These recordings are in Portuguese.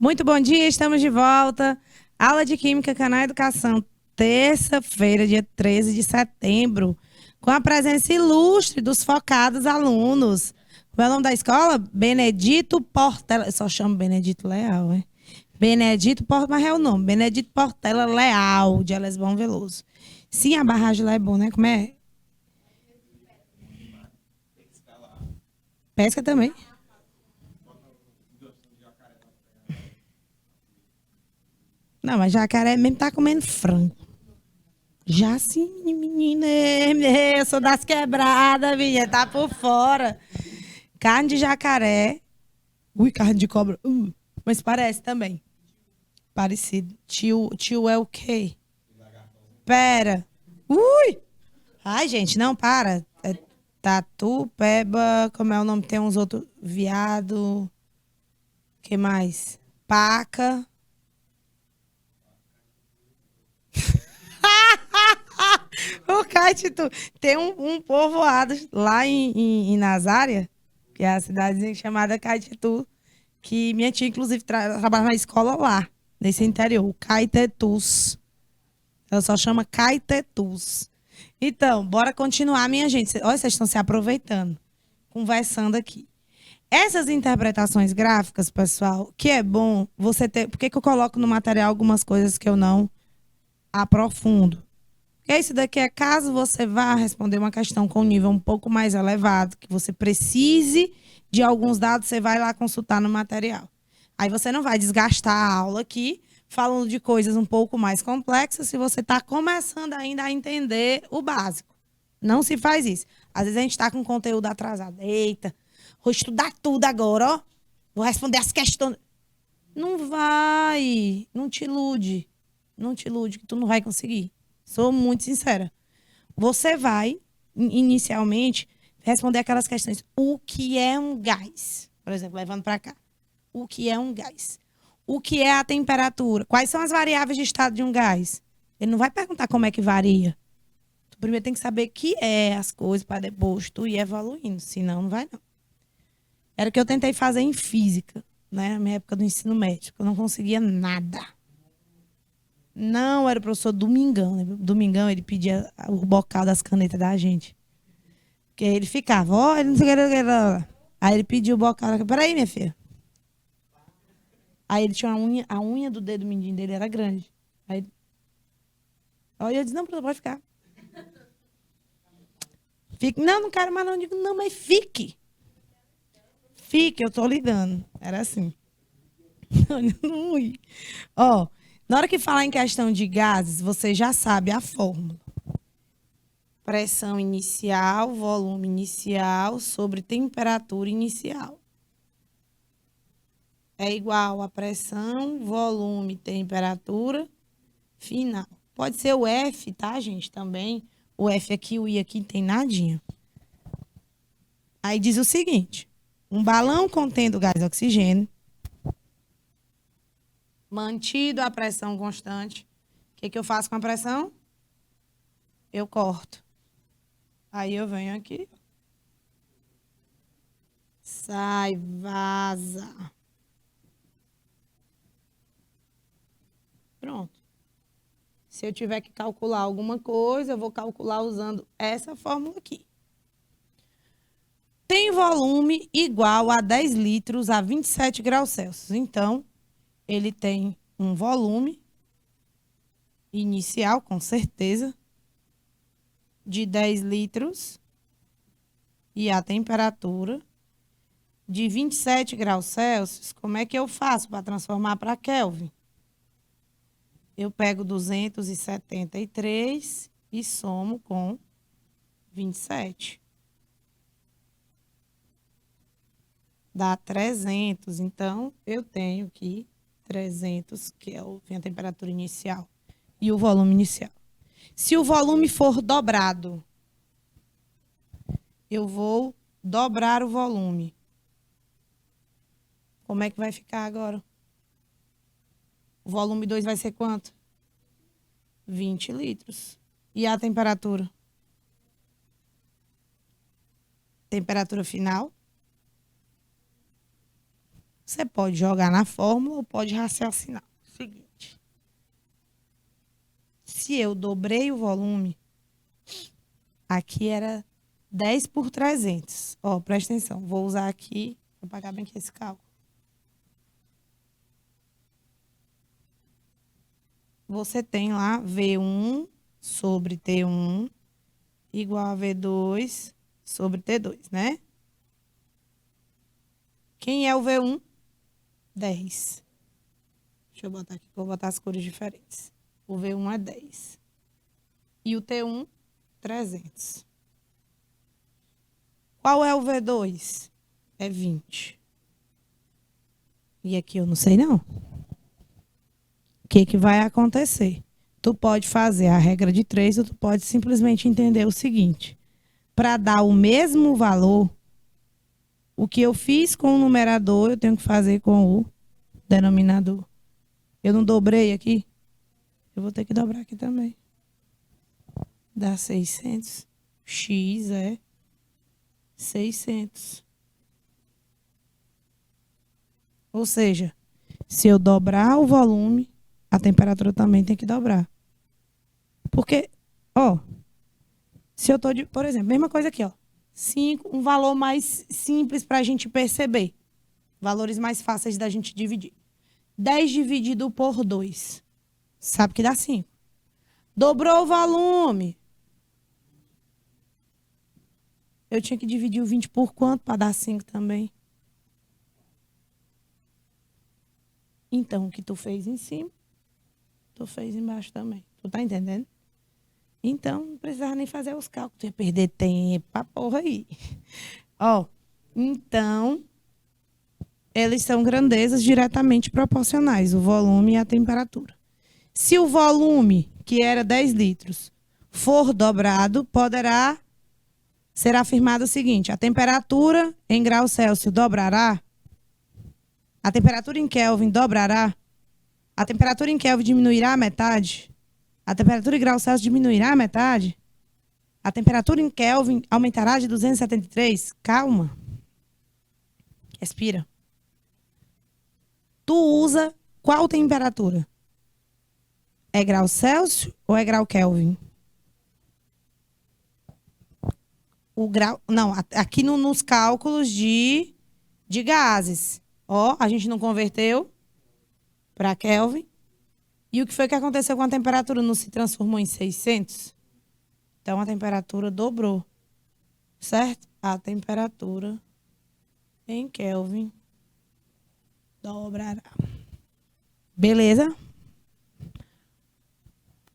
Muito bom dia, estamos de volta. Aula de Química, Canal Educação, terça-feira, dia 13 de setembro, com a presença ilustre dos focados alunos. Qual é o nome da escola? Benedito Portela. Eu só chamo Benedito Leal, hein? Benedito Portela, mas é o nome. Benedito Portela Leal, de Elesbão Veloso. Sim, a barragem lá é boa, né? Como é? Pesca também. Não, mas jacaré mesmo tá comendo frango. Já sim, menina, eu sou das quebradas, menina, tá por fora. Carne de jacaré. Ui, carne de cobra. Mas parece também. Parecido. Tio é o quê? Pera. Ui! Ai, gente, não, para. É tatu, peba, como é o nome? Tem uns outros. Viado. Que mais? Paca. O Caetito. Tem um povoado lá em Nazária, que é a cidadezinha chamada Caetitu, que minha tia, inclusive, trabalha na escola lá, nesse interior, o Caetetus. Ela só chama Caetetus. Então, bora continuar, minha gente. Olha, vocês estão se aproveitando, conversando aqui. Essas interpretações gráficas, pessoal, que é bom você ter. Por que que eu coloco no material algumas coisas que eu não aprofundo? E isso daqui é caso você vá responder uma questão com nível um pouco mais elevado, que você precise de alguns dados, você vai lá consultar no material. Aí você não vai desgastar a aula aqui falando de coisas um pouco mais complexas se você está começando ainda a entender o básico. Não se faz isso. Às vezes a gente está com conteúdo atrasado. Eita, vou estudar tudo agora, ó. Vou responder as questões. Não vai. Não te ilude. Não te ilude que tu não vai conseguir. Sou muito sincera. Você vai, inicialmente, responder aquelas questões. O que é um gás? Por exemplo, levando para cá. O que é um gás? O que é a temperatura? Quais são as variáveis de estado de um gás? Ele não vai perguntar como é que varia. Tu primeiro tem que saber o que é as coisas para depois tu ir evoluindo. Senão, não vai não. Era o que eu tentei fazer em física, né? Na minha época do ensino médio. Eu não conseguia nada. Não, era o professor Domingão. Né? Domingão, ele pedia o bocal das canetas da gente. Porque ele ficava, ó, ele não sei o que. Aí ele pediu o bocal. Peraí, minha filha. Aí ele tinha a unha do dedo mindinho dele era grande. Aí, aí eu disse, não, professor, pode ficar. Fique. Não, não quero mais não. Eu digo, não, mas fique. Fique, eu tô ligando. Era assim. Ó, na hora que falar em questão de gases, você já sabe a fórmula. Pressão inicial, volume inicial sobre temperatura inicial. É igual a pressão, volume, temperatura final. Pode ser o F, tá, gente? Também. O F aqui, o I aqui, tem nadinha. Aí diz o seguinte: um balão contendo gás oxigênio, mantido a pressão constante. O que eu faço com a pressão? Eu corto. Aí eu venho aqui. Sai, vaza. Pronto. Se eu tiver que calcular alguma coisa, eu vou calcular usando essa fórmula aqui. Tem volume igual a 10 litros a 27 graus Celsius. Então, ele tem um volume inicial, com certeza, de 10 litros e a temperatura de 27 graus Celsius. Como é que eu faço para transformar para Kelvin? Eu pego 273 e somo com 27. Dá 300. Então, eu tenho aqui 300, que é a temperatura inicial, e o volume inicial. Se o volume for dobrado, eu vou dobrar o volume. Como é que vai ficar agora? O volume 2 vai ser quanto? 20 litros. E a temperatura? Temperatura final? Você pode jogar na fórmula ou pode raciocinar. Seguinte. Se eu dobrei o volume, aqui era 10 por 300. Ó, presta atenção. Vou usar aqui, vou pagar bem aqui esse cálculo. Você tem lá V1 sobre T1 igual a V2 sobre T2, né? Quem é o V1? 10. Deixa eu botar aqui, vou botar as cores diferentes. O V1 é 10. E o T1, 300. Qual é o V2? É 20. E aqui eu não sei, não. O que vai acontecer? Tu pode fazer a regra de 3 ou tu pode simplesmente entender o seguinte. Para dar o mesmo valor, o que eu fiz com o numerador, eu tenho que fazer com o denominador. Eu não dobrei aqui? Eu vou ter que dobrar aqui também. Dá 600. X é 600. Ou seja, se eu dobrar o volume, a temperatura também tem que dobrar. Porque, ó, se eu tô de, por exemplo, mesma coisa aqui, ó. 5, um valor mais simples para a gente perceber. Valores mais fáceis da gente dividir. 10 dividido por 2. Sabe que dá 5. Dobrou o volume. Eu tinha que dividir o 20 por quanto para dar 5 também? Então, o que tu fez em cima, tu fez embaixo também. Tu tá entendendo? Então, não precisava nem fazer os cálculos. Tu ia perder tempo pra porra aí. Ó, então, eles são grandezas diretamente proporcionais, o volume e a temperatura. Se o volume, que era 10 litros, for dobrado, poderá ser afirmado o seguinte: a temperatura em graus Celsius dobrará, a temperatura em Kelvin dobrará, a temperatura em Kelvin diminuirá a metade, a temperatura em graus Celsius diminuirá a metade, a temperatura em Kelvin aumentará de 273. Calma. Respira. Tu usa qual temperatura? É grau Celsius ou é grau Kelvin? O grau, não, aqui nos cálculos de gases. Ó, a gente não converteu para Kelvin. E o que foi que aconteceu com a temperatura? Não se transformou em 600? Então, a temperatura dobrou, certo? A temperatura em Kelvin dobrará. Beleza?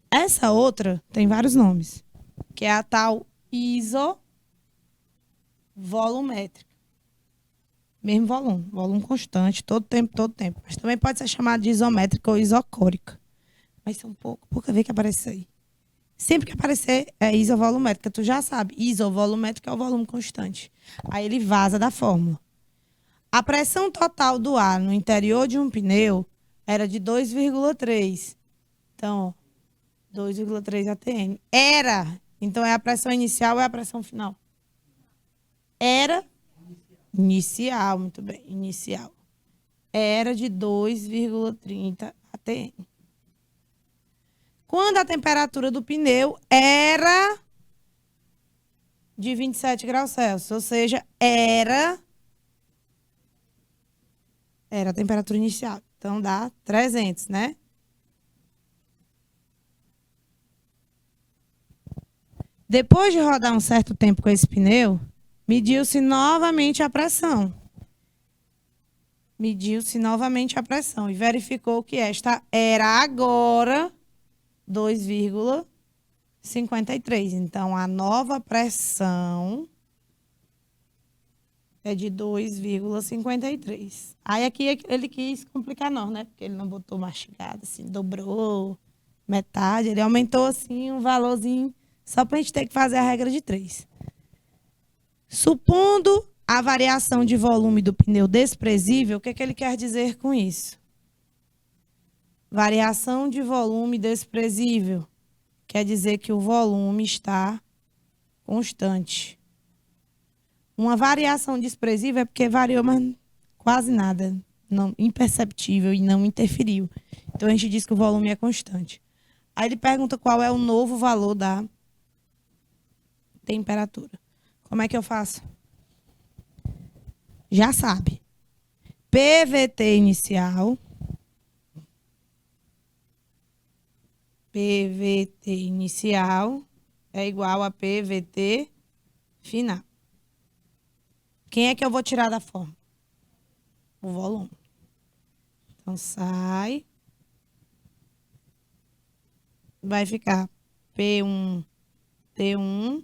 Essa outra tem vários nomes, que é a tal isovolumétrica. Mesmo volume constante, todo tempo. Mas também pode ser chamada de isométrica ou isocórica. Mas são pouca vez que aparece isso aí. Sempre que aparecer é isovolumétrica, tu já sabe. Isovolumétrica é o volume constante. Aí ele vaza da fórmula. A pressão total do ar no interior de um pneu era de 2,3. Então, 2,3 atm. Era. Então, é a pressão inicial ou é a pressão final? Era inicial, muito bem, inicial. Era de 2,30 atm. Quando a temperatura do pneu era de 27 graus Celsius, ou seja, era a temperatura inicial. Então, dá 300, né? Depois de rodar um certo tempo com esse pneu, mediu-se novamente a pressão. Mediu-se novamente a pressão e verificou que esta era agora 2,53. Então, a nova pressão é de 2,53. Aí aqui ele quis complicar nós, né? Porque ele não botou mastigado, assim, dobrou metade. Ele aumentou, assim, um valorzinho só para a gente ter que fazer a regra de 3. Supondo a variação de volume do pneu desprezível, o que ele quer dizer com isso? Variação de volume desprezível quer dizer que o volume está constante. Uma variação desprezível é porque variou, mas quase nada. não, imperceptível e não interferiu. Então a gente diz que o volume é constante. Aí ele pergunta qual é o novo valor da temperatura. Como é que eu faço? Já sabe. PVT inicial. PVT inicial é igual a PVT final. Quem é que eu vou tirar da fórmula? O volume. Então, sai. Vai ficar P1, T1,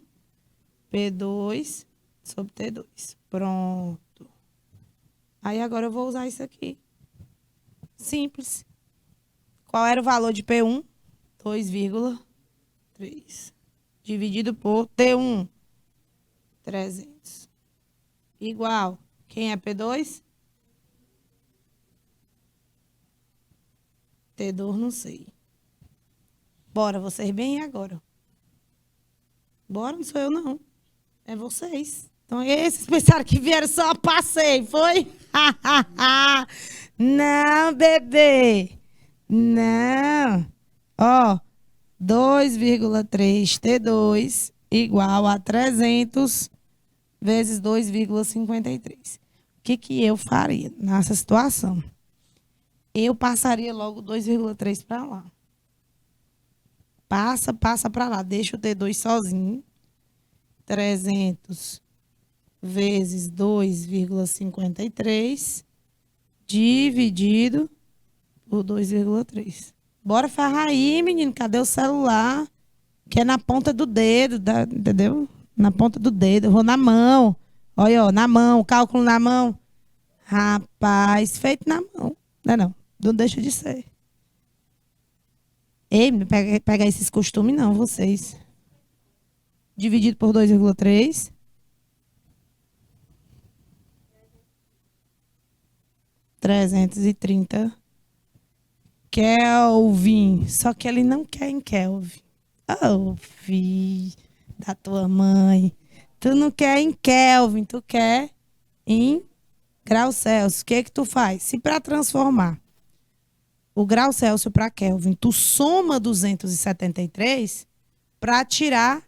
P2 sobre T2. Pronto. Aí, agora eu vou usar isso aqui. Simples. Qual era o valor de P1? 2,3. Dividido por T1, 300. Igual. Quem é P2? T2, não sei. Bora, vocês bem agora. Bora, não sou eu, não. É vocês. Então, esses pensaram que vieram só passei, foi? Não, bebê. Não. Ó, 2,3 T2 igual a 300 vezes 2,53. O que eu faria nessa situação? Eu passaria logo 2,3 para lá. Passa para lá. Deixa o T2 sozinho. 300 vezes 2,53 dividido por 2,3. Bora ferrar aí, menino. Cadê o celular? Que é na ponta do dedo, entendeu? Na ponta do dedo. Eu vou na mão. Olha, ó, na mão. Cálculo na mão. Rapaz, feito na mão. Não é não. Não deixa de ser. Ei, não pega esses costumes não, vocês. Dividido por 2,3. 330 Kelvin. Só que ele não quer em Kelvin. Oh, filho da tua mãe. Tu não quer em Kelvin, tu quer em grau Celsius. O que que tu faz? Se para transformar o grau Celsius para Kelvin, tu soma 273, para tirar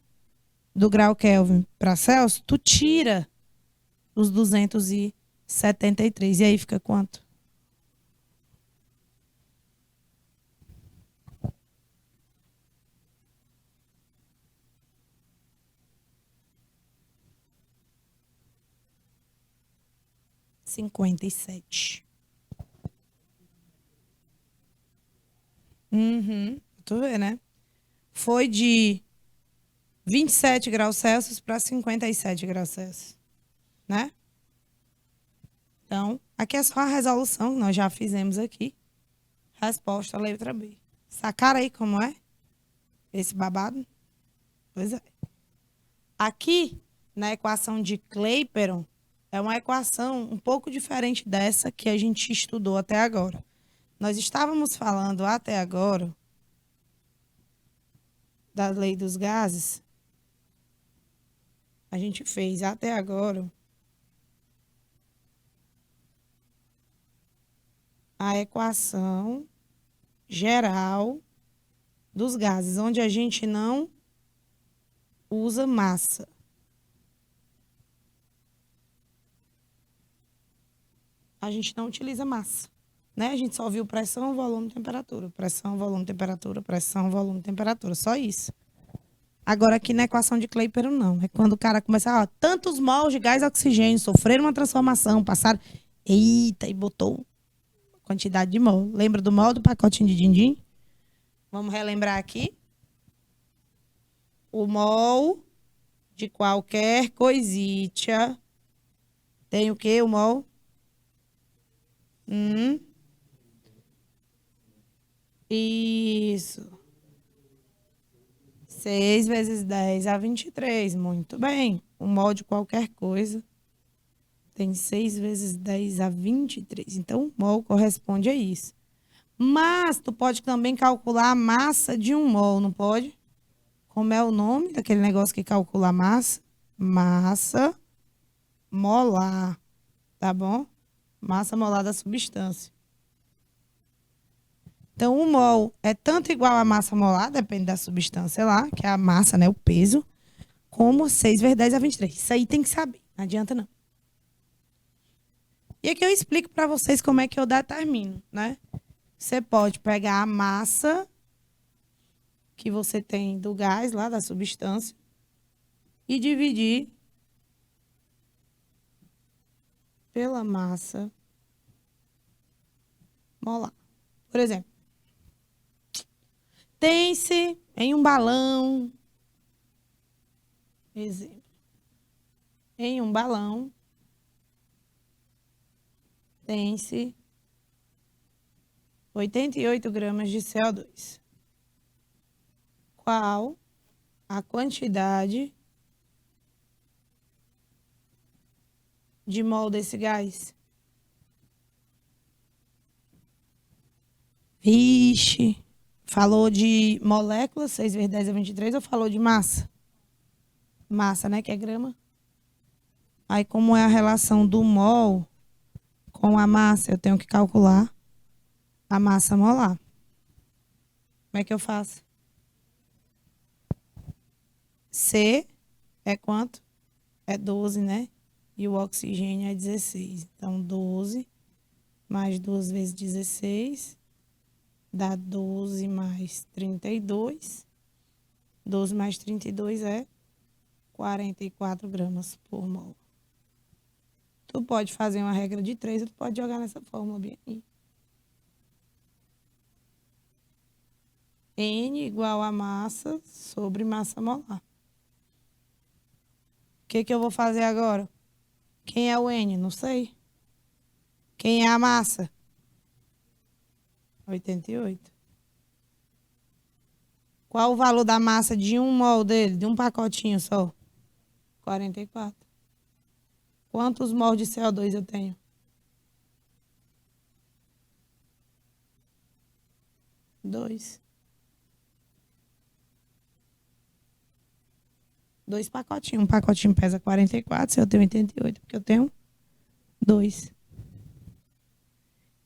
do grau Kelvin para Celsius, tu tira os 273. E aí fica quanto? R$ 57. Tu vê, né? Foi de 27 graus Celsius para 57 graus Celsius, né? Então, aqui é só a resolução que nós já fizemos aqui. Resposta, letra B. Sacaram aí como é esse babado? Pois é. Aqui, na equação de Clapeyron, é uma equação um pouco diferente dessa que a gente estudou até agora. Nós estávamos falando até agora da lei dos gases. A gente fez até agora a equação geral dos gases, onde a gente não usa massa. A gente não utiliza massa, né? A gente só viu pressão, volume, temperatura. Pressão, volume, temperatura, pressão, volume, temperatura. Só isso. Agora, aqui na equação de Clapeyron, não. É quando o cara começa, ó, tantos mols de gás e oxigênio sofreram uma transformação, passaram... Eita, e botou quantidade de mol. Lembra do mol do pacotinho de din-din? Vamos relembrar aqui. O mol de qualquer coisita tem o quê, o mol? Isso. 6 vezes 10 a 23. Muito bem. O mol de qualquer coisa tem 6 vezes 10 a 23. Então, o mol corresponde a isso. Mas, tu pode também calcular a massa de um mol, não pode? Como é o nome daquele negócio que calcula a massa? Massa molar. Tá bom? Massa molar da substância. Então, o mol é tanto igual à massa molar, depende da substância lá, que é a massa, né, o peso, como 6 vezes 10 a 23. Isso aí tem que saber, não adianta não. E aqui eu explico para vocês como é que eu determino, né? Você pode pegar a massa que você tem do gás lá, da substância, e dividir pela massa molar. Por exemplo, tem-se em um balão, exemplo, em um balão, tem-se 88 gramas de CO2. Qual a quantidade de mol desse gás? Vixe, falou de moléculas, 6 vezes 10 a 23, ou falou de massa? Massa, né, que é grama. Aí, como é a relação do mol com a massa, eu tenho que calcular a massa molar. Como é que eu faço? C é quanto? É 12, né? E o oxigênio é 16. Então, 12 mais 2 vezes 16 dá 12 mais 32. 12 mais 32 é 44 gramas por mol. Tu pode fazer uma regra de 3, tu pode jogar nessa fórmula bem aí. N igual a massa sobre massa molar. O que eu vou fazer agora? Quem é o N? Não sei. Quem é a massa? 88. Qual o valor da massa de um mol dele, de um pacotinho só? 44. Quantos mol de CO2 eu tenho? 2. 2 pacotinhos. Um pacotinho pesa 44, se eu tenho 88, porque eu tenho 2.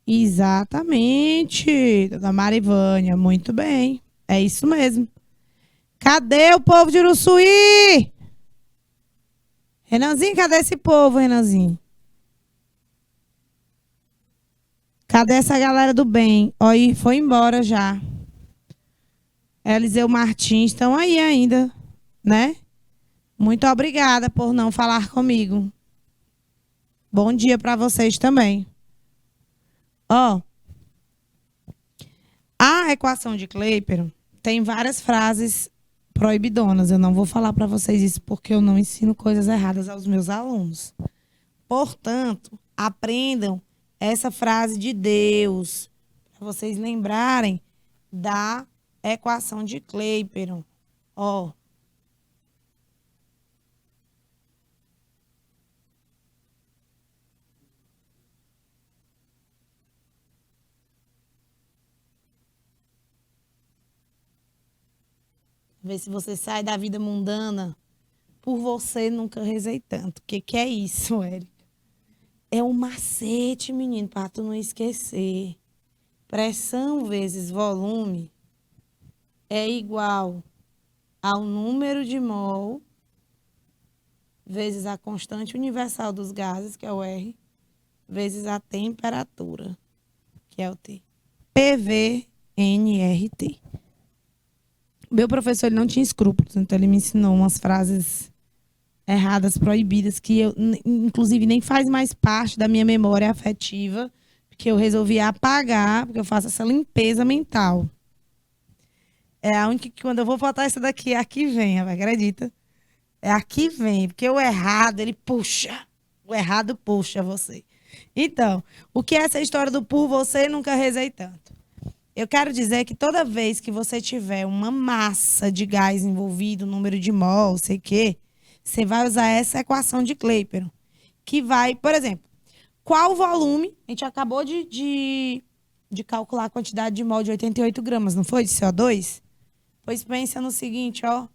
Exatamente, dona Marivânia, muito bem. É isso mesmo. Cadê o povo de Uruçuí? Renanzinho, cadê esse povo, Renanzinho? Cadê essa galera do bem? Olha, foi embora já. Eliseu Martins estão aí ainda, né? Muito obrigada por não falar comigo. Bom dia para vocês também. Ó, a equação de Kleiper tem várias frases proibidonas. Eu não vou falar para vocês isso porque eu não ensino coisas erradas aos meus alunos. Portanto, aprendam essa frase de Deus, para vocês lembrarem da equação de Kleiper. Ó, ver se você sai da vida mundana. Por você nunca rezei tanto. O que é isso, Érica? É um macete, menino, para tu não esquecer. Pressão vezes volume é igual ao número de mol vezes a constante universal dos gases, que é o R, vezes a temperatura, que é o T. PVNRT. Meu professor ele não tinha escrúpulos, então ele me ensinou umas frases erradas, proibidas, que eu, inclusive, nem faz mais parte da minha memória afetiva, porque eu resolvi apagar, porque eu faço essa limpeza mental. É a única que, quando eu vou botar essa daqui, aqui vem, acredita? É aqui vem, porque o errado, ele puxa. O errado puxa você. Então, o que é essa história do por você nunca rezei tanto? Eu quero dizer que toda vez que você tiver uma massa de gás envolvido, número de mol, sei o quê, você vai usar essa equação de Kleiper, que vai, por exemplo, qual o volume? A gente acabou de calcular a quantidade de mol de 88 gramas, não foi? De CO2? Pois pensa no seguinte, ó.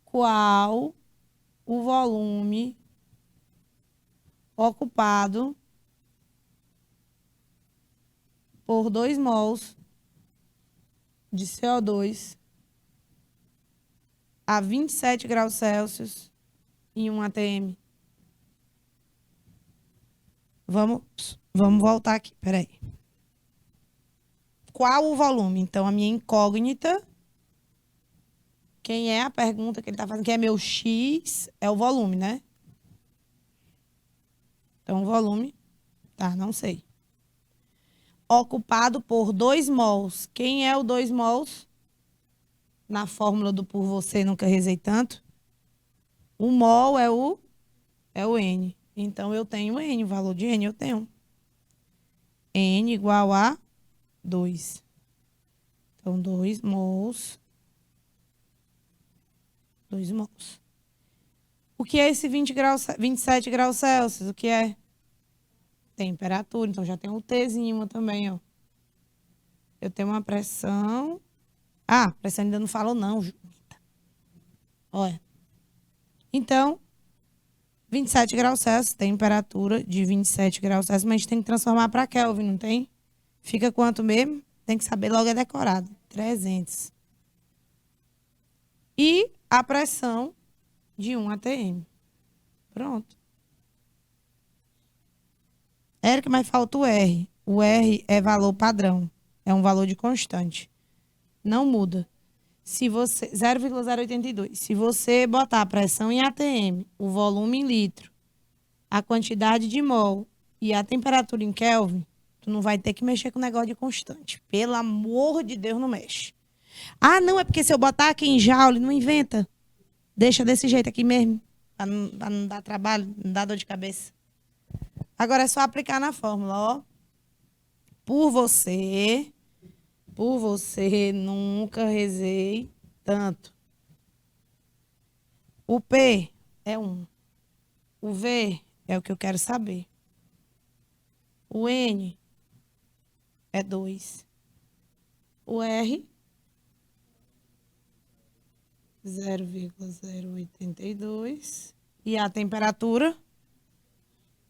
Qual o volume ocupado por 2 mols de CO2 a 27 graus Celsius em 1 atm. Vamos voltar aqui, peraí. Qual o volume? Então, a minha incógnita, quem é a pergunta que ele está fazendo, que é meu X, é o volume, né? Então, o volume, tá, não sei. Ocupado por 2 mols. Quem é o 2 mols? Na fórmula do por você, nunca rezei tanto. O mol é o N. Então, eu tenho N, o valor de N eu tenho. N igual a 2. Então, 2 mols. 2 mols. O que é esse 27 graus Celsius? O que é? Temperatura. Então, já tem um Tzinho também, ó. Eu tenho uma pressão. Ah, pressão ainda não falou não, Junita. Olha. Então, 27 graus Celsius, temperatura de 27 graus Celsius, mas a gente tem que transformar para Kelvin, não tem? Fica quanto mesmo? Tem que saber, logo é decorado. 300. E a pressão de 1 atm. Pronto. Érica, mas falta o R. O R é valor padrão. É um valor de constante. Não muda. Se você 0,082. Se você botar a pressão em atm, o volume em litro, a quantidade de mol e a temperatura em Kelvin, tu não vai ter que mexer com o negócio de constante. Pelo amor de Deus, não mexe. Ah, não, é porque se eu botar aqui em joule, não inventa. Deixa desse jeito aqui mesmo, para não dar trabalho, não dar dor de cabeça. Agora é só aplicar na fórmula, ó. Por você nunca rezei tanto. O P é 1. O V é o que eu quero saber. O N é 2. O R, 0,082. E a temperatura?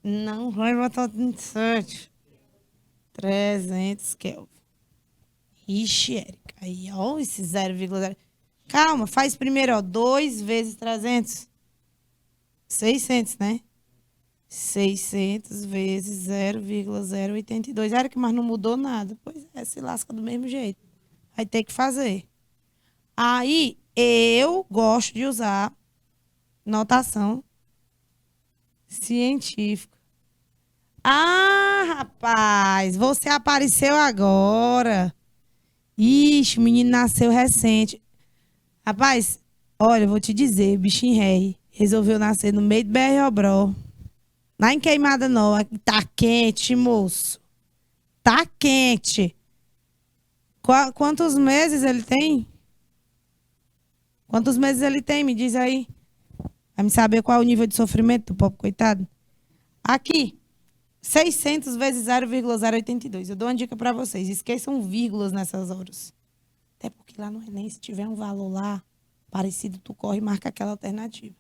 Não vai botar 27. 300 Kelvin. Ixi, Érica. Aí, ó, esse 0,0. Calma, faz primeiro, ó. 2 vezes 300. 600, né? 600 vezes 0,082. Érica, mas não mudou nada. Pois é, se lasca do mesmo jeito. Vai ter que fazer. Aí, eu gosto de usar notação científica. Ah, rapaz, você apareceu agora. Ixi, o menino nasceu recente. Rapaz, olha, eu vou te dizer, bichinho rei, resolveu nascer no meio do BR-Obró. Lá em Queimada Nova. Tá quente, moço. Tá quente. Quantos meses ele tem? Quantos meses ele tem? Me diz aí. Vai me saber qual é o nível de sofrimento do pobre coitado. Aqui, 600 vezes 0,082. Eu dou uma dica para vocês. Esqueçam vírgulas nessas horas. Até porque lá no Enem, se tiver um valor lá parecido, tu corre e marca aquela alternativa.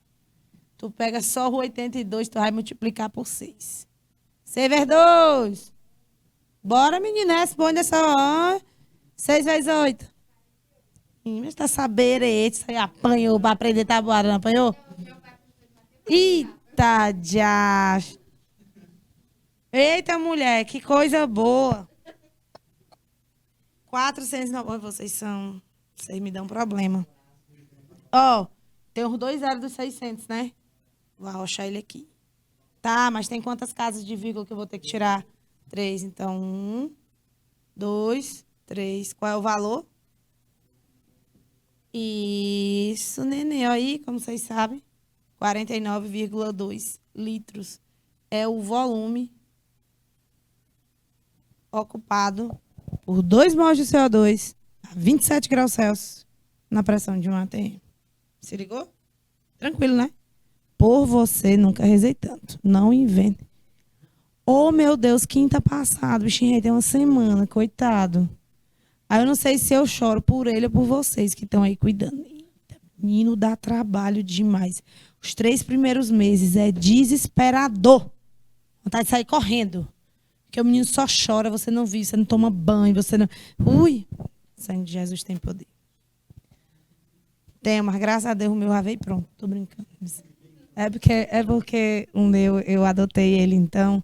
Tu pega só o 82, tu vai multiplicar por 6. C 2. Bora, menina, responde essa hora. 6 vezes 8. Mas tá saberete, você apanhou para aprender tabuada, não apanhou? Eita, já. Eita, mulher, que coisa boa. 409. Vocês me dão problema. Ó, tem os 2 zeros dos 600, né? Vou arrochar ele aqui. Tá, mas tem quantas casas de vírgula que eu vou ter que tirar? 3. Então, 1, 2, 3. Qual é o valor? Isso, neném. Aí, como vocês sabem, 49,2 litros é o volume ocupado por 2 mols de CO2 a 27 graus Celsius na pressão de 1 atm. Se ligou? Tranquilo, né? Por você, nunca rezei tanto. Não invente. Oh, meu Deus, quinta passada, o bichinho tem uma semana, coitado. Aí eu não sei se eu choro por ele ou por vocês que estão aí cuidando. Eita, menino, dá trabalho demais. Os 3 primeiros meses é desesperador. Vontade de sair correndo. Porque o menino só chora, você não vive, você não toma banho, você não... Ui! O sangue de Jesus tem poder. Tem, mas graças a Deus o meu já veio pronto. Tô brincando. É porque o meu, eu adotei ele, então...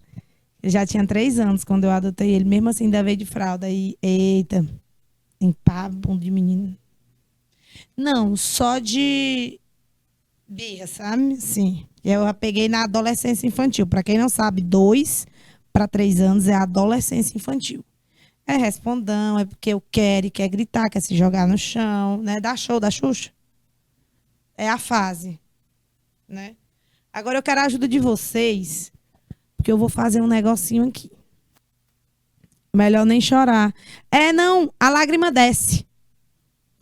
Eu já tinha 3 anos quando eu adotei ele. Mesmo assim, ainda veio de fralda. E, eita, limpar bunda de menino. Não, só de birra, sabe? Sim. Eu a peguei na adolescência infantil. Para quem não sabe, 2 para 3 anos é a adolescência infantil. É respondão, é porque eu quero e quer gritar, quer se jogar no chão, né? Dá show da Xuxa. É a fase, né? Agora eu quero a ajuda de vocês, porque eu vou fazer um negocinho aqui. Melhor nem chorar. Não, a lágrima desce.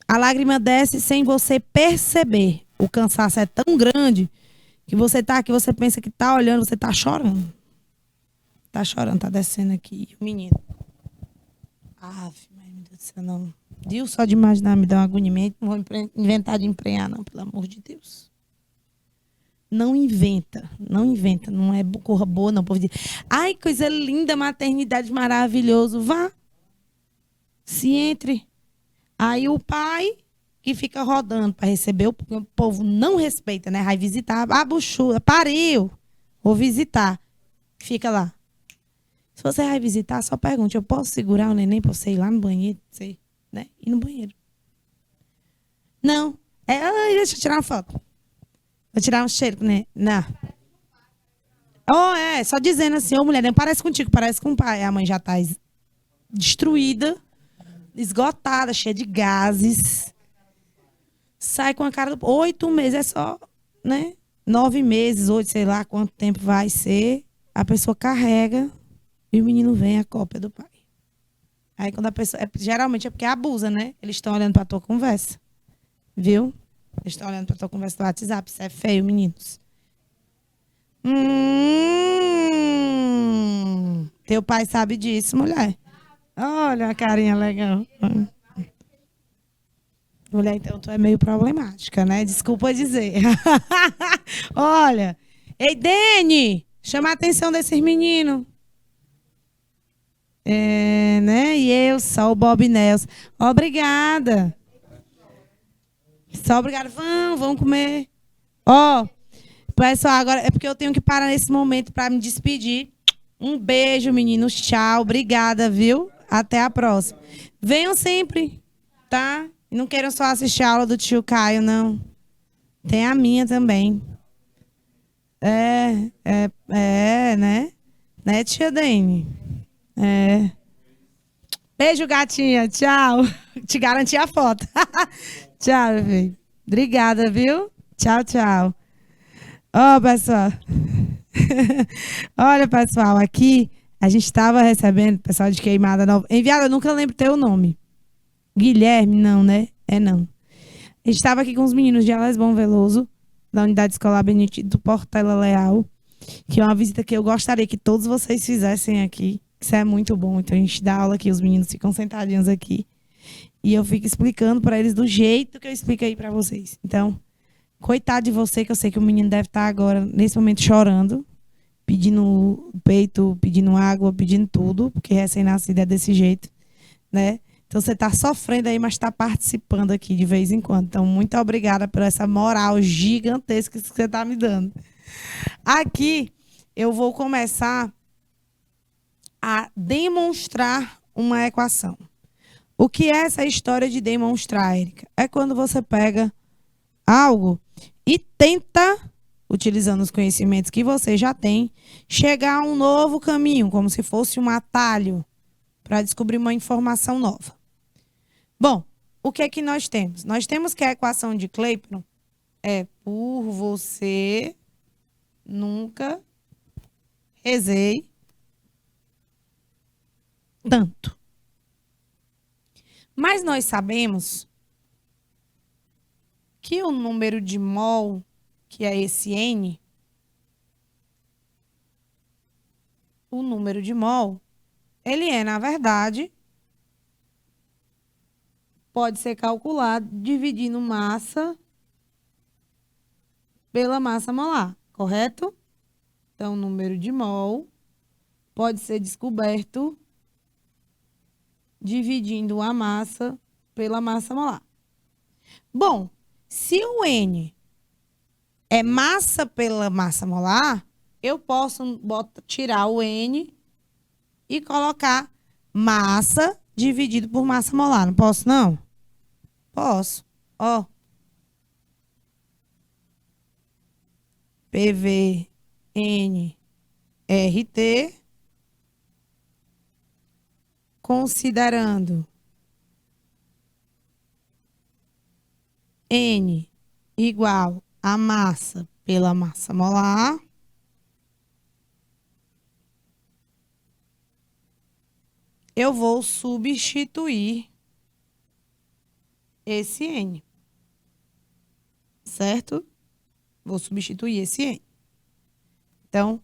A lágrima desce sem você perceber. O cansaço é tão grande que você tá aqui, você pensa que tá olhando, você tá chorando. Tá chorando, tá descendo aqui. O menino. Ave, meu Deus do céu, não. Deus, só de imaginar me dá um agonimento. Não vou inventar de emprenhar, não, pelo amor de Deus. Não inventa, não inventa. Não é corra boa, não. O povo diz, ai, coisa linda, maternidade maravilhoso. Vá, se entre. Aí o pai que fica rodando para receber, porque o povo não respeita, né? Vai visitar, a buchura, pariu, vou visitar. Fica lá. Se você vai visitar, só pergunte, eu posso segurar o neném para você ir lá no banheiro? Você, né? Ir no banheiro. Não. Ai, deixa eu tirar uma foto. Vou tirar um cheiro, né? Não. Só dizendo assim, ô mulher, não parece contigo, parece com o pai. A mãe já tá destruída, esgotada, cheia de gases. Sai com a cara do... 8 meses, é só, né? 9 meses, 8, sei lá quanto tempo vai ser. A pessoa carrega e o menino vem a cópia do pai. Aí quando a pessoa... geralmente é porque abusa, né? Eles estão olhando pra tua conversa. Viu? Eles estão olhando pra tua conversa do WhatsApp. Isso é feio, meninos. Teu pai sabe disso, mulher. Olha a carinha legal. Mulher, então tu é meio problemática, né? Desculpa dizer. Olha. Ei, Dene, chama a atenção desses meninos. Né? E eu, só o Bob Nelson. Obrigada. Só obrigada. Vamos comer. Ó, pessoal, agora é porque eu tenho que parar nesse momento para me despedir. Um beijo, meninos. Tchau. Obrigada, viu? Até a próxima. Venham sempre, tá? E não queiram só assistir a aula do tio Caio, não. Tem a minha também. Né? Né, tia Dene? É. Beijo, gatinha. Tchau. Te garanti a foto. Tchau, meu filho. Obrigada, viu? Tchau, tchau. Ó, pessoal. Olha, pessoal, aqui a gente estava recebendo, pessoal de Queimada Nova. Enviada, eu nunca lembro teu nome. Guilherme, não, né? Não. A gente estava aqui com os meninos de Ales Bom Veloso, da Unidade Escolar Benedito do Portela Leal, que é uma visita que eu gostaria que todos vocês fizessem aqui. Isso é muito bom. Então a gente dá aula aqui, os meninos ficam sentadinhos aqui. E eu fico explicando para eles do jeito que eu expliquei para vocês. Então, coitado de você, que eu sei que o menino deve estar agora, nesse momento, chorando, pedindo peito, pedindo água, pedindo tudo, porque recém-nascido é desse jeito, né? Então, você está sofrendo aí, mas está participando aqui de vez em quando. Então, muito obrigada por essa moral gigantesca que você está me dando. Aqui, eu vou começar a demonstrar uma equação. O que é essa história de demonstrar, Érica? É quando você pega algo e tenta, utilizando os conhecimentos que você já tem, chegar a um novo caminho, como se fosse um atalho para descobrir uma informação nova. Bom, o que é que nós temos? Nós temos que a equação de Clapeyron é por você nunca rezei tanto. Mas nós sabemos que o número de mol, que é esse N, o número de mol, ele é, na verdade, pode ser calculado dividindo massa pela massa molar, correto? Então, o número de mol pode ser descoberto dividindo a massa pela massa molar. Bom, se o N é massa pela massa molar, eu posso tirar o N e colocar massa dividido por massa molar. Não posso, não? Posso. Ó. PV, N, RT, considerando N igual a massa pela massa molar, eu vou substituir esse N, certo? Vou substituir esse N. Então,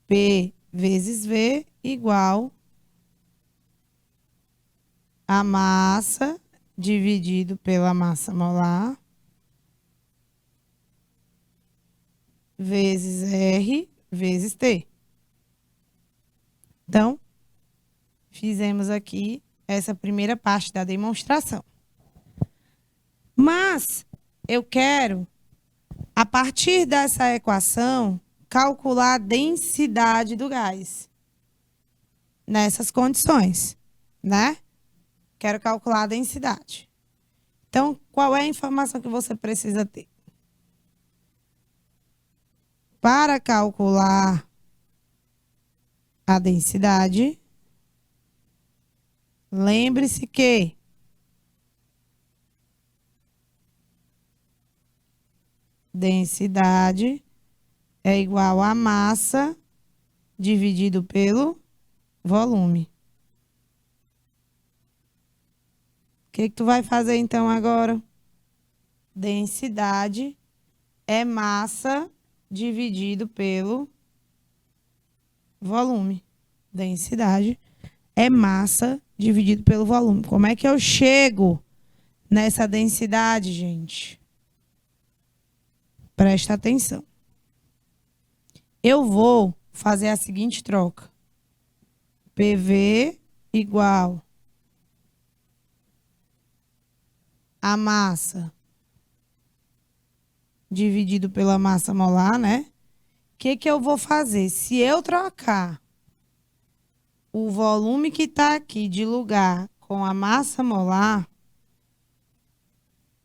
P vezes V igual a massa dividido pela massa molar vezes R vezes T. Então, fizemos aqui essa primeira parte da demonstração. Mas eu quero, a partir dessa equação, calcular a densidade do gás nessas condições, né? Quero calcular a densidade. Então, qual é a informação que você precisa ter? Para calcular a densidade, lembre-se que densidade é igual a massa dividido pelo volume. O que tu vai fazer então agora? Densidade é massa dividido pelo volume. Densidade é massa dividido pelo volume. Como é que eu chego nessa densidade, gente? Presta atenção. Eu vou fazer a seguinte troca. PV igual a massa dividido pela massa molar, né? O que eu vou fazer? Se eu trocar o volume que está aqui de lugar com a massa molar,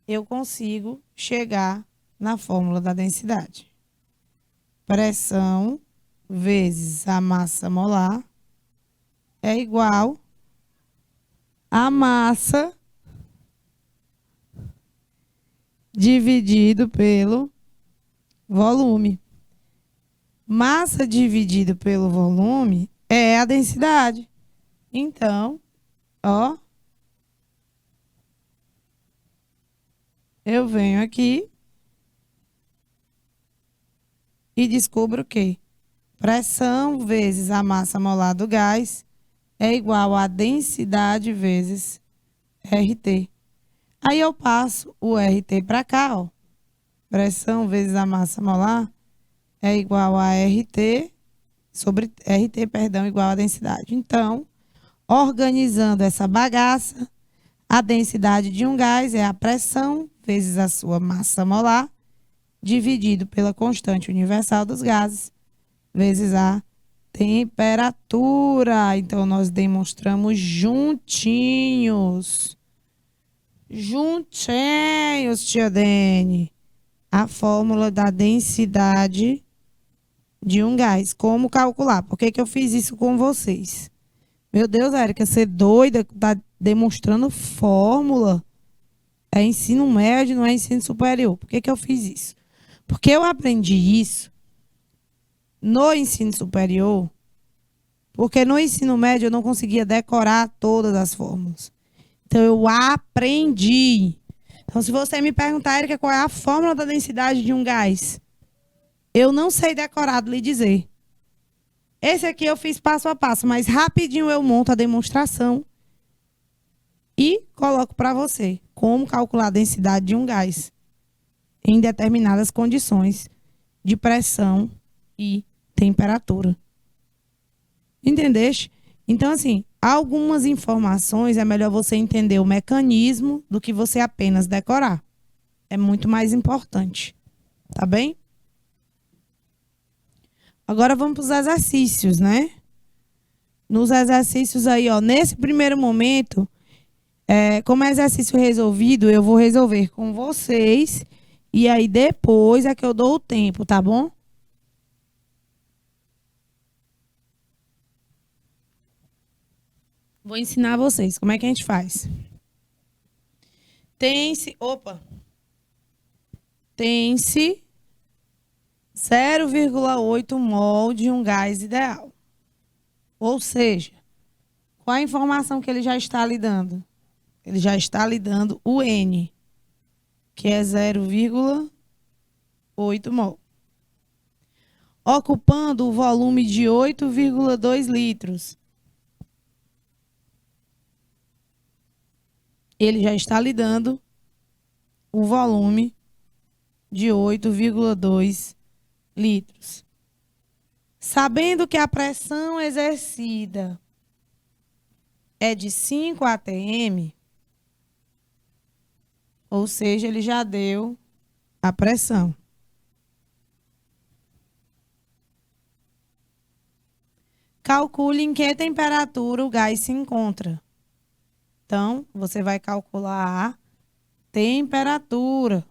eu consigo chegar na fórmula da densidade. Pressão vezes a massa molar é igual a massa dividido pelo volume. Massa dividido pelo volume é a densidade. Então, ó, eu venho aqui e descubro que pressão vezes a massa molar do gás é igual a densidade vezes RT. Aí eu passo o RT para cá, ó. Pressão vezes a massa molar é igual a RT sobre RT, perdão, igual a densidade. Então, organizando essa bagaça, a densidade de um gás é a pressão vezes a sua massa molar, dividido pela constante universal dos gases, vezes a temperatura. Então, nós demonstramos juntinhos. Juntinhos, tia Dene, a fórmula da densidade de um gás. Como calcular? Por que eu fiz isso com vocês? Meu Deus, Érica, você é doida? Tá demonstrando fórmula? É ensino médio, não é ensino superior. Por que eu fiz isso? Porque eu aprendi isso no ensino superior, porque no ensino médio eu não conseguia decorar todas as fórmulas. Então, eu aprendi. Então, se você me perguntar, Érica, qual é a fórmula da densidade de um gás, eu não sei decorado lhe dizer. Esse aqui eu fiz passo a passo, mas rapidinho eu monto a demonstração e coloco para você como calcular a densidade de um gás em determinadas condições de pressão e temperatura. Entendeste? Então, assim, algumas informações é melhor você entender o mecanismo do que você apenas decorar. É muito mais importante. Tá bem? Agora vamos para os exercícios, né? Nos exercícios aí, ó, nesse primeiro momento, como é exercício resolvido, eu vou resolver com vocês. E aí depois é que eu dou o tempo, tá bom? Vou ensinar vocês como é que a gente faz. Tem-se 0,8 mol de um gás ideal. Ou seja, qual a informação que ele já está lhe dando? Ele já está lhe dando o N, que é 0,8 mol. Ocupando o volume de 8,2 litros. Ele já está lhe dando o volume de 8,2 litros. Sabendo que a pressão exercida é de 5 atm, ou seja, ele já deu a pressão. Calcule em que temperatura o gás se encontra. Então, você vai calcular a temperatura.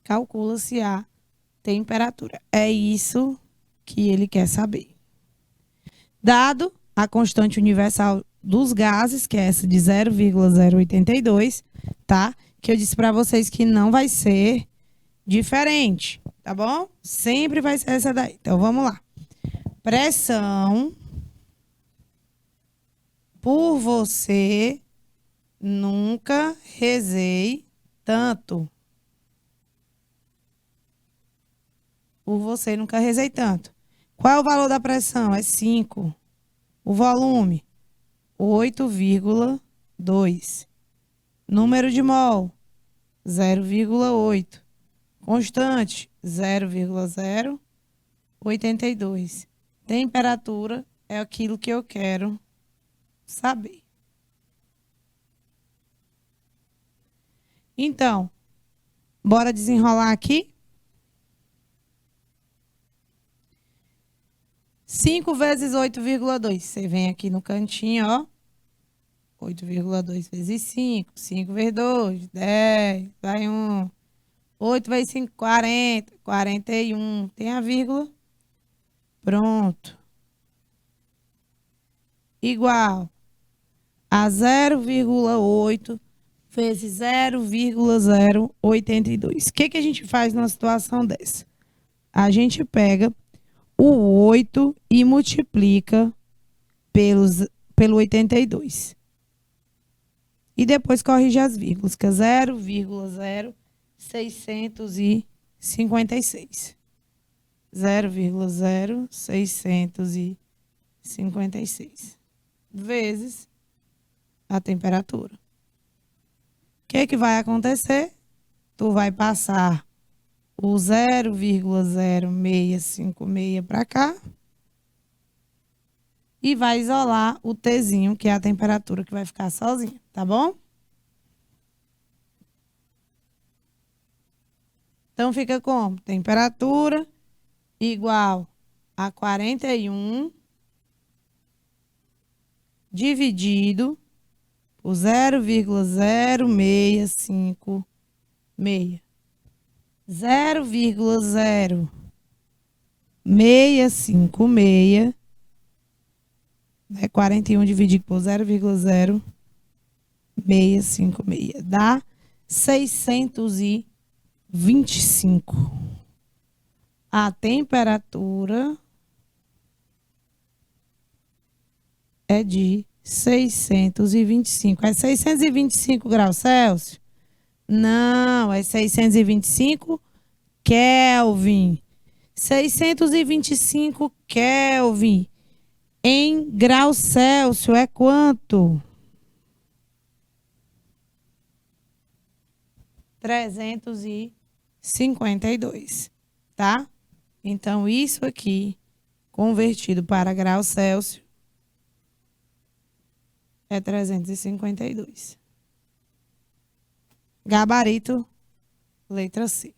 Calcula-se a temperatura. É isso que ele quer saber. Dado a constante universal dos gases, que é essa de 0,082, tá? Que eu disse para vocês que não vai ser diferente, tá bom? Sempre vai ser essa daí. Então, vamos lá. Pressão por você, nunca rezei tanto. Por você, nunca rezei tanto. Qual é o valor da pressão? É 5. O volume? 8,2. Número de mol? 0,8. Constante? 0,082. Temperatura é aquilo que eu quero saber. Então, bora desenrolar aqui? 5 vezes 8,2. Você vem aqui no cantinho, ó. 8,2 vezes 5. 5 vezes 2, 10. Vai 1. 8 vezes 5, 40. 41. Tem a vírgula? Pronto. Igual a 0,8 vezes 0,082. O que a gente faz numa situação dessa? A gente pega o 8 e multiplica pelo 82. E depois corrige as vírgulas, que é 0,0656. 0,0656 vezes a temperatura. O que vai acontecer? Tu vai passar o 0,0656 para cá e vai isolar o Tzinho, que é a temperatura que vai ficar sozinha, tá bom? Então, fica como? Temperatura igual a 41 dividido por 0,0656. 0,0656, né? 41 dividido por 0,0656 dá 625. A temperatura é de 625. É 625 graus Celsius? Não, é 625 Kelvin. 625 Kelvin em graus Celsius é quanto? 352, tá? Então, isso aqui, convertido para graus Celsius, é 352. Gabarito, letra C.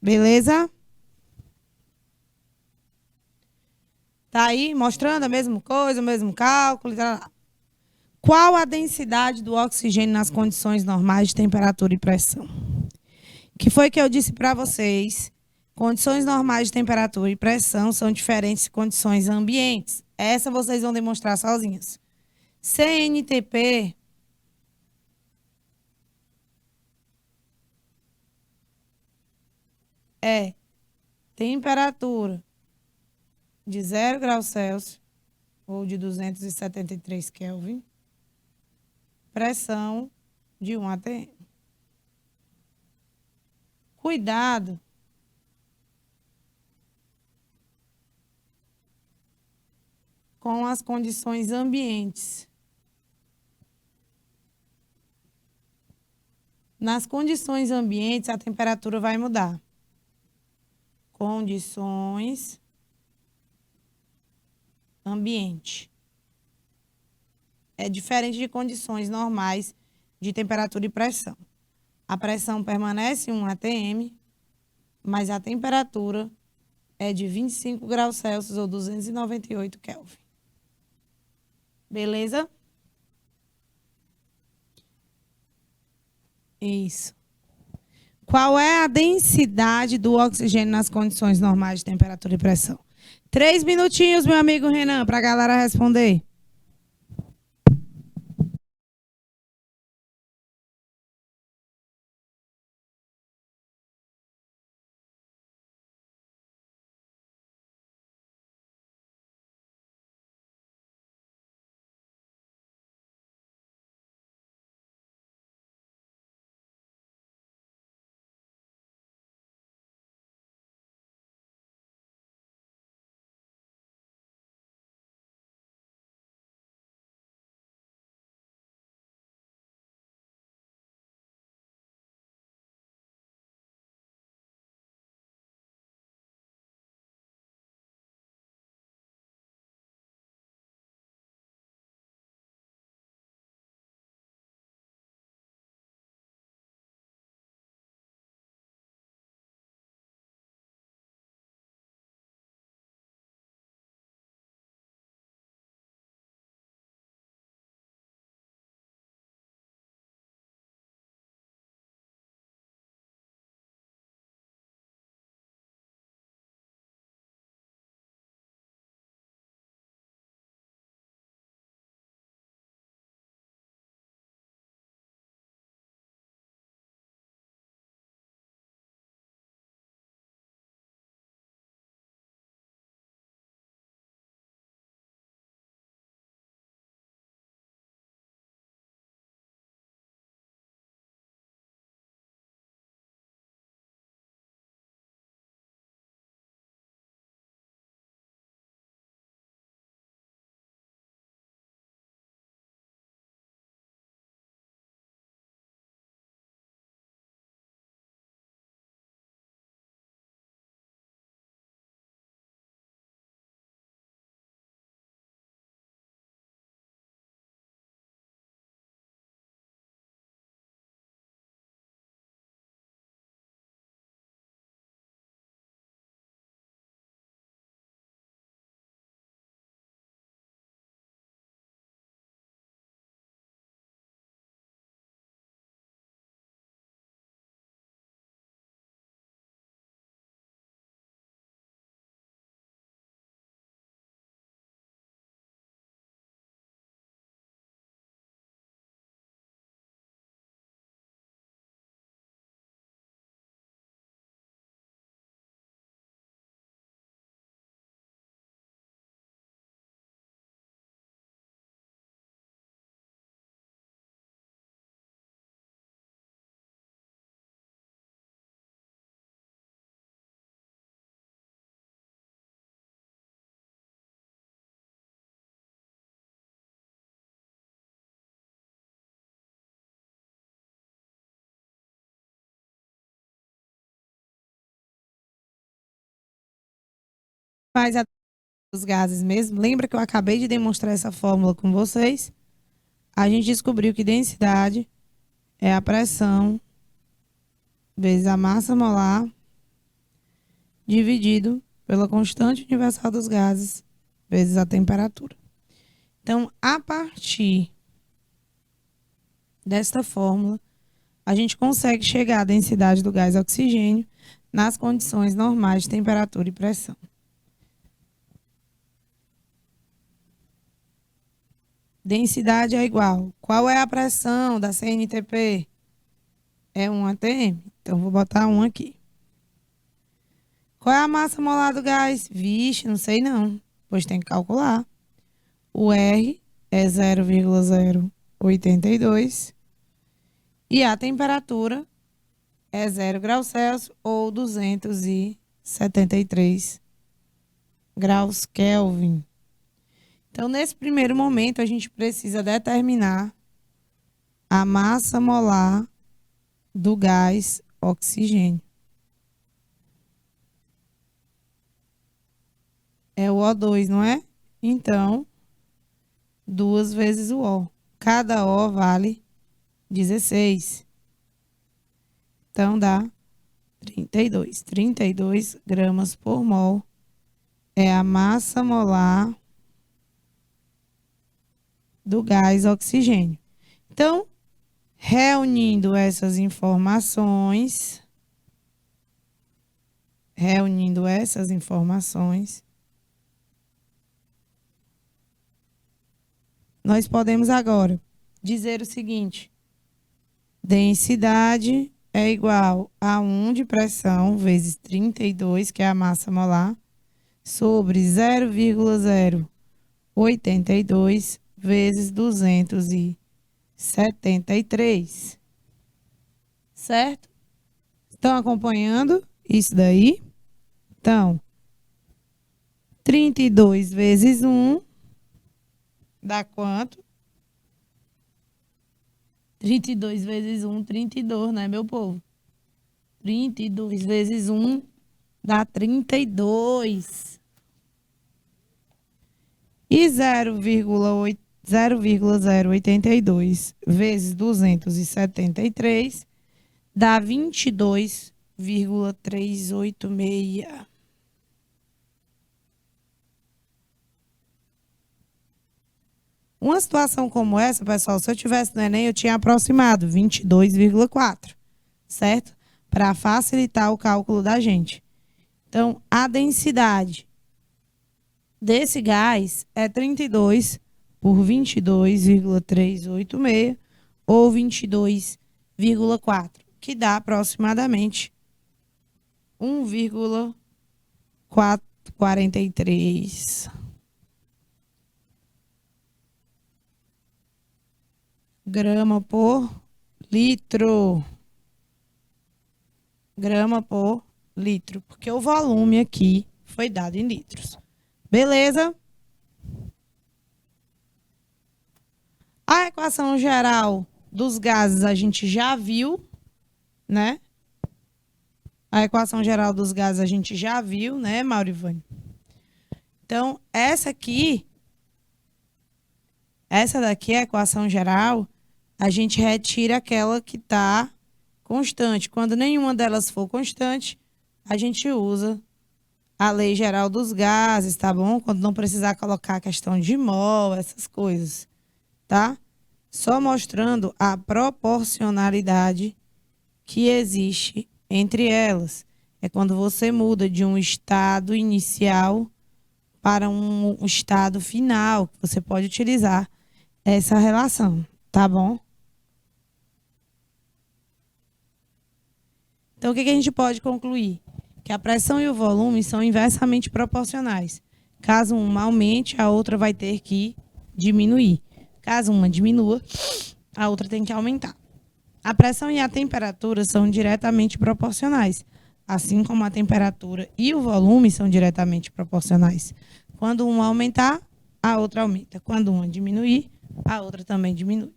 Beleza? Tá aí mostrando a mesma coisa, o mesmo cálculo. Tá. Qual a densidade do oxigênio nas condições normais de temperatura e pressão? Que foi que eu disse para vocês? Condições normais de temperatura e pressão são diferentes de condições ambientes. Essa vocês vão demonstrar sozinhos. CNTP é temperatura de 0 graus Celsius ou de 273 Kelvin, pressão de 1 atm. Cuidado com as condições ambientes. Nas condições ambientes, a temperatura vai mudar. Condições ambiente. É diferente de condições normais de temperatura e pressão. A pressão permanece em 1 atm, mas a temperatura é de 25 graus Celsius ou 298 Kelvin. Beleza? Isso. Qual é a densidade do oxigênio nas condições normais de temperatura e pressão? 3 minutinhos, meu amigo Renan, para a galera responder. Faz a dos gases mesmo. Lembra que eu acabei de demonstrar essa fórmula com vocês? A gente descobriu que densidade é a pressão vezes a massa molar dividido pela constante universal dos gases vezes a temperatura. Então, a partir desta fórmula, a gente consegue chegar à densidade do gás oxigênio nas condições normais de temperatura e pressão. Densidade é igual. Qual é a pressão da CNTP? É 1 atm. Então, vou botar 1 aqui. Qual é a massa molar do gás? Vixe, não sei não. Pois tem que calcular. O R é 0,082 e a temperatura é 0 graus Celsius ou 273 graus Kelvin. Então, nesse primeiro momento, a gente precisa determinar a massa molar do gás oxigênio. É o O2, não é? Então, 2 vezes o O. Cada O vale 16. Então, dá 32. 32 gramas por mol é a massa molar do gás oxigênio. Então, reunindo essas informações, nós podemos agora dizer o seguinte: densidade é igual a 1 de pressão vezes 32, que é a massa molar, sobre 0,082 vezes 273. Certo? Estão acompanhando isso daí? Então, 32 vezes 1 dá quanto? 32 vezes 1, 32, né, meu povo? 32 vezes 1 dá 32. E 0,082 vezes 273 dá 22,386. Uma situação como essa, pessoal, se eu tivesse no Enem, eu tinha aproximado 22,4, certo? Para facilitar o cálculo da gente. Então, a densidade desse gás é 32 por 22,386 ou 22,4, que dá aproximadamente 1,443 grama por litro. Grama por litro, porque o volume aqui foi dado em litros. Beleza? A equação geral dos gases a gente já viu, né? A equação geral dos gases a gente já viu, né, Maurivane? Então, essa daqui é a equação geral, a gente retira aquela que está constante. Quando nenhuma delas for constante, a gente usa a lei geral dos gases, tá bom? Quando não precisar colocar a questão de mol, essas coisas, tá? Só mostrando a proporcionalidade que existe entre elas. É quando você muda de um estado inicial para um estado final, que você pode utilizar essa relação, tá bom? Então, o que a gente pode concluir? Que a pressão e o volume são inversamente proporcionais. Caso uma aumente, a outra vai ter que diminuir. Caso uma diminua, a outra tem que aumentar. A pressão e a temperatura são diretamente proporcionais, assim como a temperatura e o volume são diretamente proporcionais. Quando uma aumentar, a outra aumenta. Quando uma diminuir, a outra também diminui.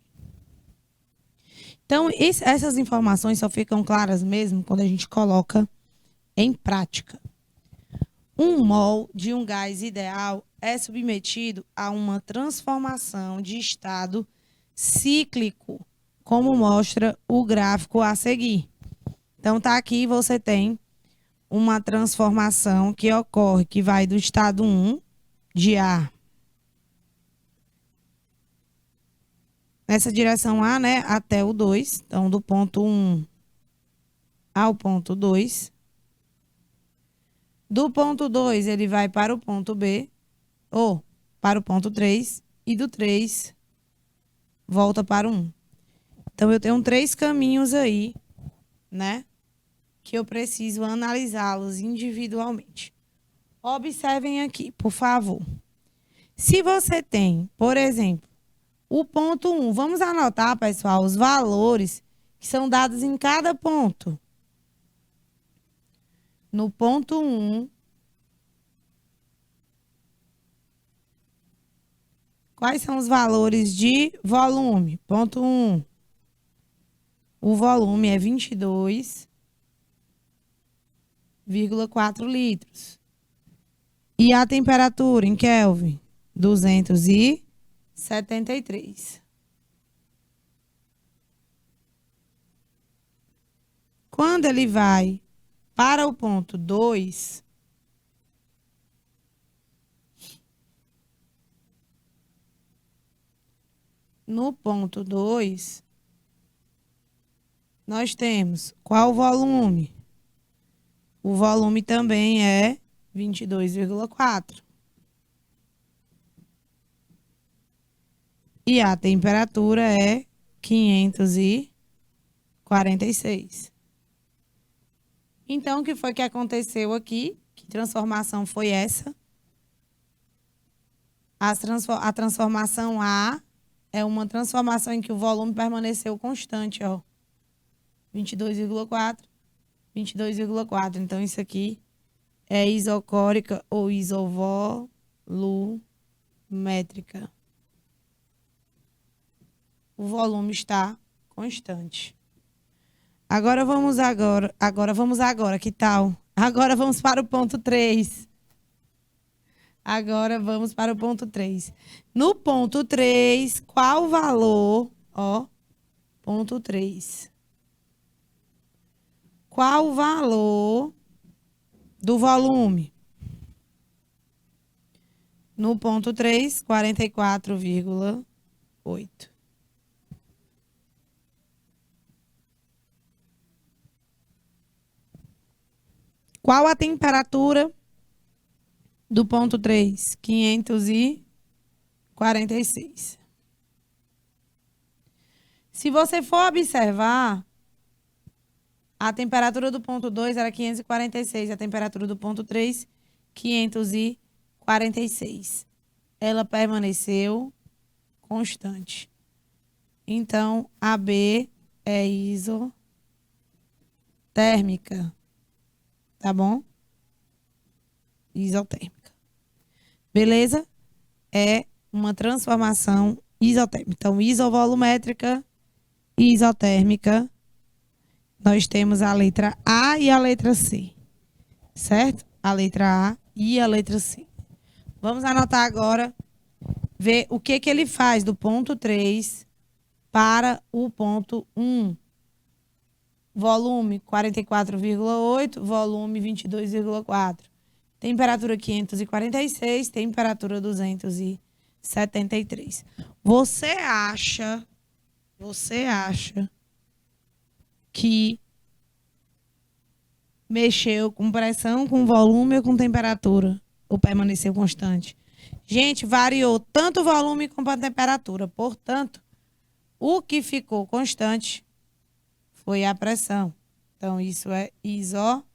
Então, essas informações só ficam claras mesmo quando a gente coloca em prática. Um mol de um gás ideal é submetido a uma transformação de estado cíclico, como mostra o gráfico a seguir. Então, tá aqui, você tem uma transformação que ocorre, que vai do estado 1 de A nessa direção A, né, até o 2, então do ponto 1 ao ponto 2. Do ponto 2, ele vai para o ponto B, ou para o ponto 3, e do 3 volta para o 1. Então, eu tenho 3 caminhos aí, né, que eu preciso analisá-los individualmente. Observem aqui, por favor. Se você tem, por exemplo, o ponto 1, vamos anotar, pessoal, os valores que são dados em cada ponto. No ponto 1, quais são os valores de volume? Ponto 1, o volume é 22,4 litros. E a temperatura em Kelvin? 273. Quando ele vai para o ponto 2, no ponto 2, nós temos qual volume? O volume também é 22,4. E a temperatura é 546. Então, o que foi que aconteceu aqui? Que transformação foi essa? A transformação A é uma transformação em que o volume permaneceu constante, ó. 22,4, 22,4. Então, isso aqui é isocórica ou isovolumétrica. O volume está constante. Agora, que tal? Agora vamos para o ponto 3. Agora vamos para o ponto 3. No ponto 3, qual o valor? Ó, ponto 3. Qual o valor do volume? No ponto 3, 44,8. Qual a temperatura do ponto 3? 546. Se você for observar, a temperatura do ponto 2 era 546, a temperatura do ponto 3, 546. Ela permaneceu constante. Então, a B é isotérmica. Tá bom? Isotérmica. Beleza? É uma transformação isotérmica. Então, isovolumétrica e isotérmica. Nós temos a letra A e a letra C. Certo? A letra A e a letra C. Vamos anotar agora, ver o que ele faz do ponto 3 para o ponto 1. Volume 44,8, volume 22,4. Temperatura 546, temperatura 273. Você acha que mexeu com pressão, com volume ou com temperatura? Ou permaneceu constante? Gente, variou tanto o volume como a temperatura. Portanto, o que ficou constante foi a pressão. Então, isso é isobárica.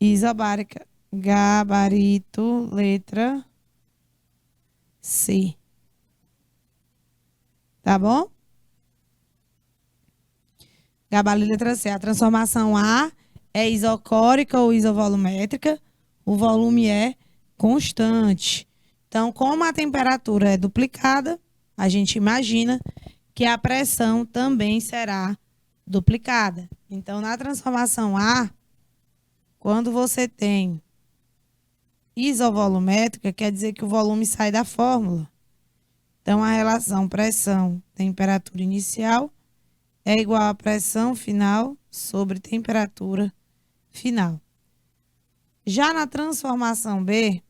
Isobárica. Gabarito, letra C. Tá bom? Gabarito, letra C. A transformação A é isocórica ou isovolumétrica. O volume é constante. Então, como a temperatura é duplicada, a gente imagina que a pressão também será duplicada. Então, na transformação A, quando você tem isovolumétrica, quer dizer que o volume sai da fórmula. Então, a relação pressão-temperatura inicial é igual à pressão final sobre temperatura final. Já na transformação B,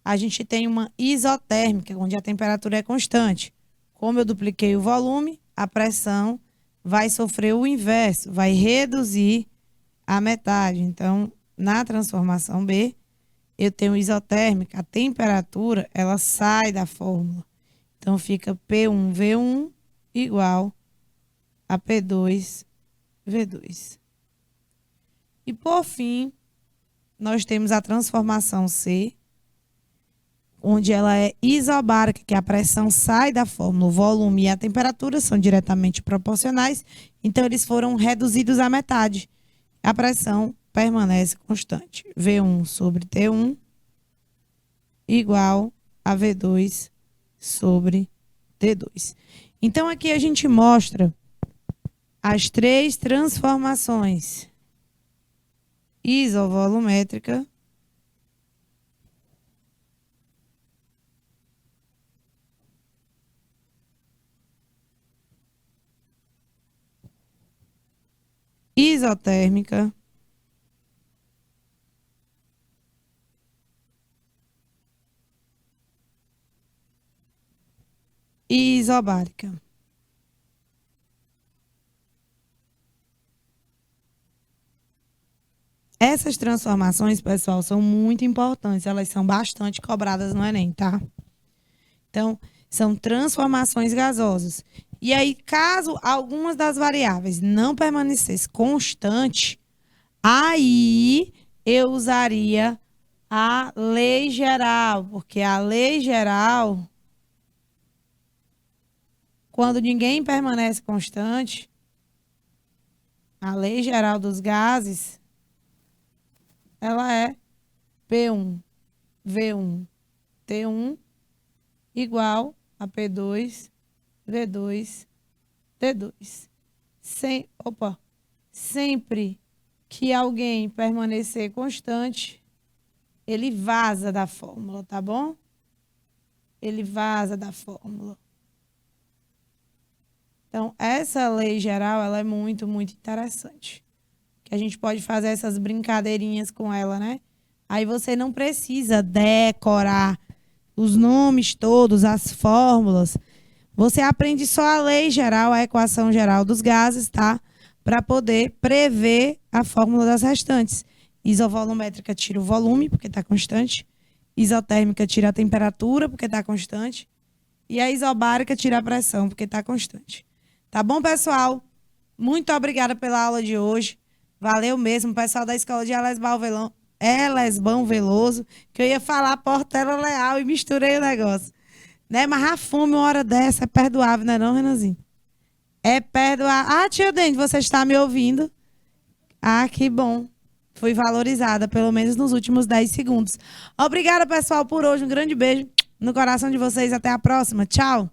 a gente tem uma isotérmica, onde a temperatura é constante. Como eu dupliquei o volume, a pressão vai sofrer o inverso, vai reduzir a metade. Então, na transformação B, eu tenho isotérmica, a temperatura, ela sai da fórmula. Então, fica P1V1 igual a P2V2. E, por fim, nós temos a transformação C, onde ela é isobárica, que a pressão sai da fórmula. O volume e a temperatura são diretamente proporcionais, então eles foram reduzidos à metade. A pressão permanece constante. V1 sobre T1 igual a V2 sobre T2. Então, aqui a gente mostra as três transformações: isovolumétrica, isotérmica e isobárica. Essas transformações, pessoal, são muito importantes. Elas são bastante cobradas no Enem, tá? Então, são transformações gasosas. E aí, caso algumas das variáveis não permanecesse constante, aí eu usaria a lei geral, porque a lei geral, quando ninguém permanece constante, a lei geral dos gases, ela é P1, V1, T1 igual a P2, V2, T2. Sempre que alguém permanecer constante, ele vaza da fórmula, tá bom? Ele vaza da fórmula. Então, essa lei geral, ela é muito, muito interessante. Que a gente pode fazer essas brincadeirinhas com ela, né? Aí você não precisa decorar os nomes todos, as fórmulas. Você aprende só a lei geral, a equação geral dos gases, tá? Para poder prever a fórmula das restantes. Isovolumétrica tira o volume, porque está constante. Isotérmica tira a temperatura, porque está constante. E a isobárica tira a pressão, porque está constante. Tá bom, pessoal? Muito obrigada pela aula de hoje. Valeu mesmo, pessoal da Escola de Elesbão Veloso, que eu ia falar Portela Leal e misturei o negócio. Né? Mas a fome, uma hora dessa, é perdoável, não é não, Renanzinho? É perdoável. Ah, tia Dente, você está me ouvindo? Ah, que bom. Fui valorizada, pelo menos nos últimos 10 segundos. Obrigada, pessoal, por hoje. Um grande beijo no coração de vocês. Até a próxima. Tchau.